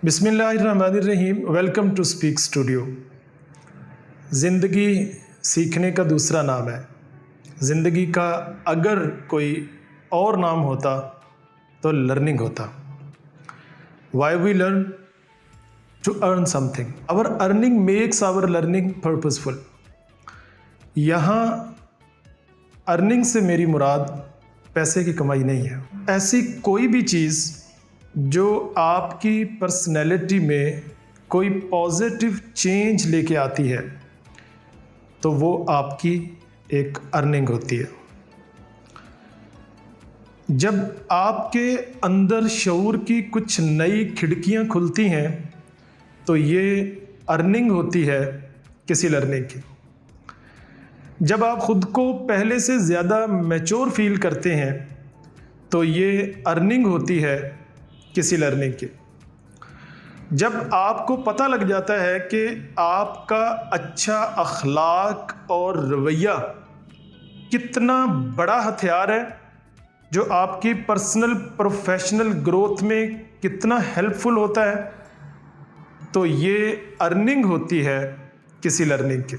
बिस्मिल्लाहिर्रहमानिर्रहीम। Welcome to speak studio. ज़िंदगी सीखने का दूसरा नाम है। ज़िंदगी का अगर कोई और नाम होता तो लर्निंग होता। Why we learn? To earn something. Our earning makes our learning purposeful. यहाँ अर्निंग से मेरी मुराद पैसे की कमाई नहीं है। ऐसी कोई भी चीज़ जो आपकी पर्सनैलिटी में कोई पॉजिटिव चेंज लेके आती है तो वो आपकी एक अर्निंग होती है। जब आपके अंदर शऊर की कुछ नई खिड़कियां खुलती हैं तो ये अर्निंग होती है किसी लर्निंग की। जब आप खुद को पहले से ज़्यादा मैच्योर फील करते हैं तो ये अर्निंग होती है किसी लर्निंग की। जब आपको पता लग जाता है कि आपका अच्छा अखलाक और रवैया कितना बड़ा हथियार है जो आपकी पर्सनल प्रोफेशनल ग्रोथ में कितना हेल्पफुल होता है, तो ये अर्निंग होती है किसी लर्निंग की।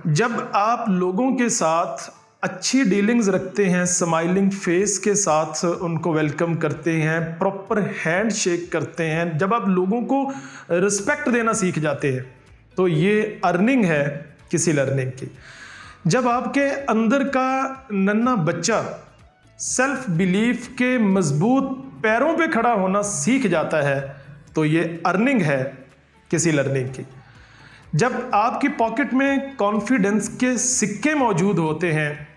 जब आप लोगों के साथ अच्छी डीलिंग्स रखते हैं, स्माइलिंग फेस के साथ उनको वेलकम करते हैं, प्रॉपर हैंड शेक करते हैं, जब आप लोगों को रिस्पेक्ट देना सीख जाते हैं तो ये अर्निंग है किसी लर्निंग की। जब आपके अंदर का नन्हा बच्चा सेल्फ बिलीफ के मजबूत पैरों पे खड़ा होना सीख जाता है तो ये अर्निंग है किसी लर्निंग की। जब आपकी पॉकेट में कॉन्फिडेंस के सिक्के मौजूद होते हैं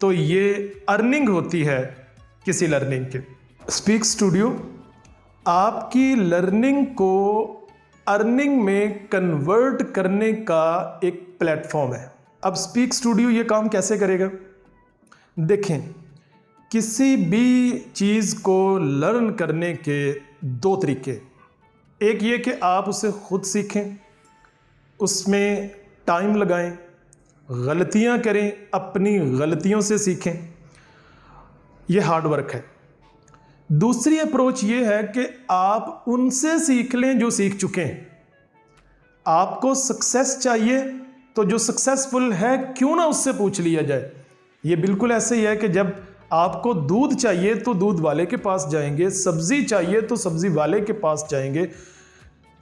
तो ये अर्निंग होती है किसी लर्निंग की। स्पीक स्टूडियो आपकी लर्निंग को अर्निंग में कन्वर्ट करने का एक प्लेटफॉर्म है। अब स्पीक स्टूडियो ये काम कैसे करेगा? देखें, किसी भी चीज़ को लर्न करने के दो तरीके। एक ये कि आप उसे खुद सीखें, उसमें टाइम लगाएं, गलतियां करें, अपनी गलतियों से सीखें, यह हार्ड वर्क है। दूसरी अप्रोच ये है कि आप उनसे सीख लें जो सीख चुके हैं। आपको सक्सेस चाहिए तो जो सक्सेसफुल है क्यों ना उससे पूछ लिया जाए। ये बिल्कुल ऐसे ही है कि जब आपको दूध चाहिए तो दूध वाले के पास जाएंगे, सब्जी चाहिए तो सब्जी वाले के पास जाएंगे,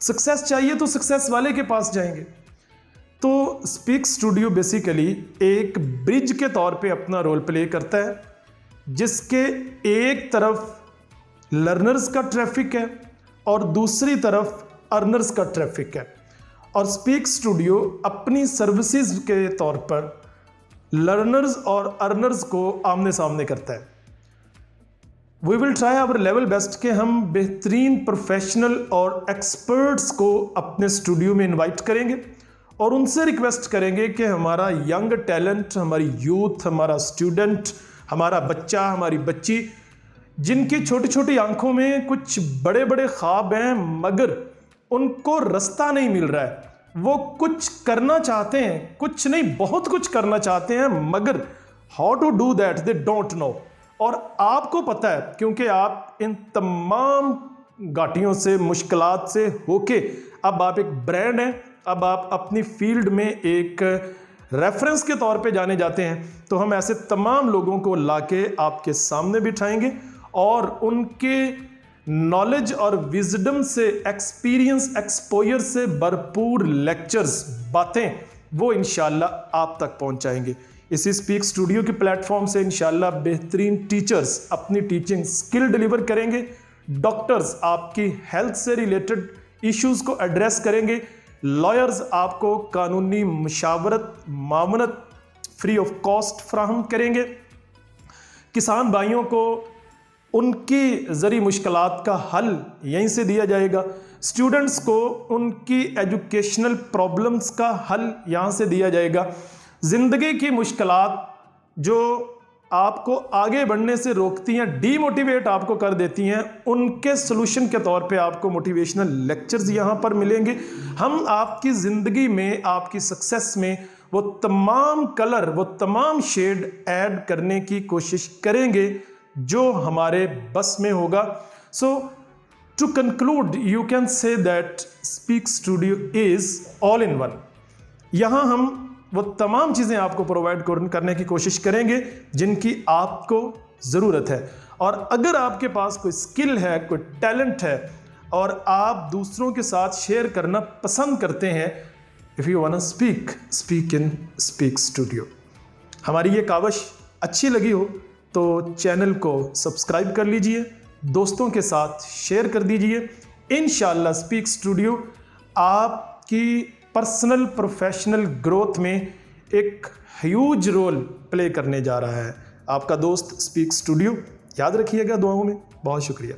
सक्सेस चाहिए तो सक्सेस वाले के पास जाएंगे। तो स्पीक स्टूडियो बेसिकली एक ब्रिज के तौर पे अपना रोल प्ले करता है, जिसके एक तरफ लर्नर्स का ट्रैफिक है और दूसरी तरफ अर्नर्स का ट्रैफिक है। और स्पीक स्टूडियो अपनी सर्विसेज के तौर पर लर्नर्स और अर्नर्स को आमने सामने करता है। We will try our level best कि हम बेहतरीन प्रोफेशनल और एक्सपर्ट्स को अपने स्टूडियो में इनवाइट करेंगे और उनसे रिक्वेस्ट करेंगे कि हमारा यंग टैलेंट, हमारी यूथ, हमारा स्टूडेंट, हमारा बच्चा, हमारी बच्ची, जिनकी छोटी छोटी आंखों में कुछ बड़े बड़े ख्वाब हैं मगर उनको रास्ता नहीं मिल रहा है, वो कुछ करना चाहते हैं, कुछ नहीं बहुत कुछ करना चाहते हैं मगर how to do that they don't know. और आपको पता है क्योंकि आप इन तमाम घाटियों से, मुश्किलात से होके अब आप एक ब्रांड हैं, अब आप अपनी फील्ड में एक रेफरेंस के तौर पे जाने जाते हैं, तो हम ऐसे तमाम लोगों को लाके आपके सामने बिठाएंगे और उनके नॉलेज और विजडम से, एक्सपीरियंस, एक्सपोजर से भरपूर लेक्चर्स, बातें वो इंशाल्लाह आप तक पहुंचाएंगे। इसी स्पीक स्टूडियो के प्लेटफॉर्म से इंशाल्लाह बेहतरीन टीचर्स अपनी टीचिंग स्किल डिलीवर करेंगे, डॉक्टर्स आपकी हेल्थ से रिलेटेड इश्यूज को एड्रेस करेंगे, लॉयर्स आपको कानूनी मशावरत, मामनत फ्री ऑफ कॉस्ट फ्राहम करेंगे, किसान भाइयों को उनकी ज़री मुश्किलात का हल यहीं से दिया जाएगा, स्टूडेंट्स को उनकी एजुकेशनल प्रॉब्लम्स का हल यहाँ से दिया जाएगा। ज़िंदगी की मुश्किलात जो आपको आगे बढ़ने से रोकती हैं, डीमोटिवेट आपको कर देती हैं, उनके सलूशन के तौर पे आपको मोटिवेशनल लेक्चर्स यहाँ पर मिलेंगे। हम आपकी ज़िंदगी में, आपकी सक्सेस में वो तमाम कलर, वो तमाम शेड ऐड करने की कोशिश करेंगे जो हमारे बस में होगा। So to conclude you can say that speak studio is all in one. यहाँ हम वो तमाम चीज़ें आपको प्रोवाइड करने की कोशिश करेंगे जिनकी आपको ज़रूरत है। और अगर आपके पास कोई स्किल है, कोई टैलेंट है और आप दूसरों के साथ शेयर करना पसंद करते हैं, if you want speak in speak studio. हमारी ये काविश अच्छी लगी हो तो चैनल को सब्सक्राइब कर लीजिए, दोस्तों के साथ शेयर कर दीजिए। इंशाल्लाह स्पीक स्टूडियो आपकी पर्सनल प्रोफेशनल ग्रोथ में एक ह्यूज रोल प्ले करने जा रहा है। आपका दोस्त स्पीक स्टूडियो। याद रखिएगा दुआओं में। बहुत शुक्रिया।